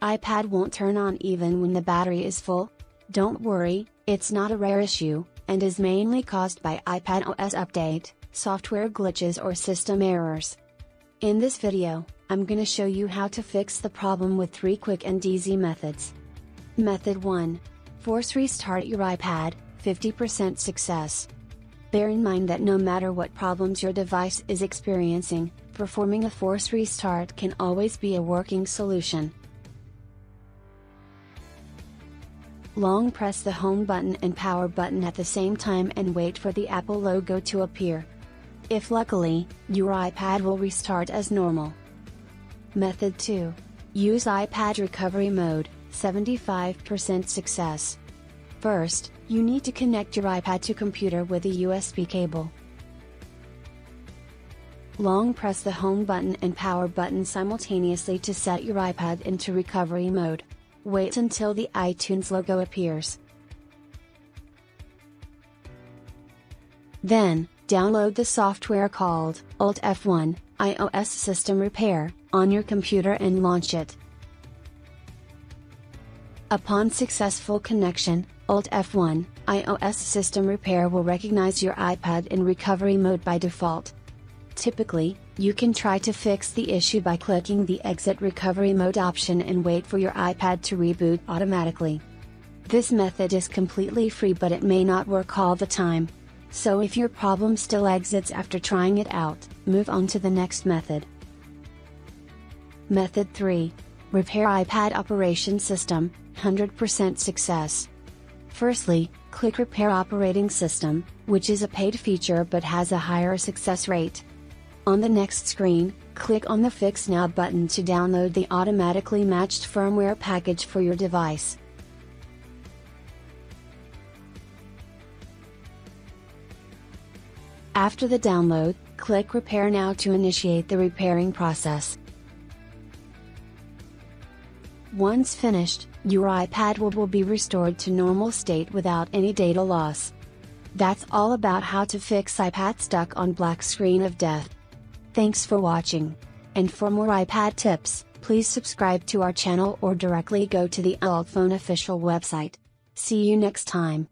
iPad won't turn on even when the battery is full? Don't worry, it's not a rare issue, and is mainly caused by iPadOS update, software glitches or system errors. In this video, I'm gonna show you how to fix the problem with 3 quick and easy methods. Method 1. Force restart your iPad, 50% success. Bear in mind that no matter what problems your device is experiencing, performing a force restart can always be a working solution. Long press the home button and power button at the same time and wait for the Apple logo to appear. If luckily, your iPad will restart as normal. Method 2. Use iPad recovery mode, 75% success. First, you need to connect your iPad to computer with a USB cable. Long press the home button and power button simultaneously to set your iPad into recovery mode. Wait until the iTunes logo appears. Then, download the software called UltFone, iOS System Repair, on your computer and launch it. Upon successful connection, UltFone, iOS System Repair will recognize your iPad in recovery mode by default. Typically, you can try to fix the issue by clicking the Exit Recovery Mode option and wait for your iPad to reboot automatically. This method is completely free, but it may not work all the time. So if your problem still exits after trying it out, move on to the next method. Method 3. Repair iPad Operation System, 100% success. Firstly, click Repair Operating System, which is a paid feature but has a higher success rate. On the next screen, click on the Fix Now button to download the automatically matched firmware package for your device. After the download, click Repair Now to initiate the repairing process. Once finished, your iPad will be restored to normal state without any data loss. That's all about how to fix iPad stuck on black screen of death. Thanks for watching. And for more iPad tips, please subscribe to our channel or directly go to the UltFone official website. See you next time.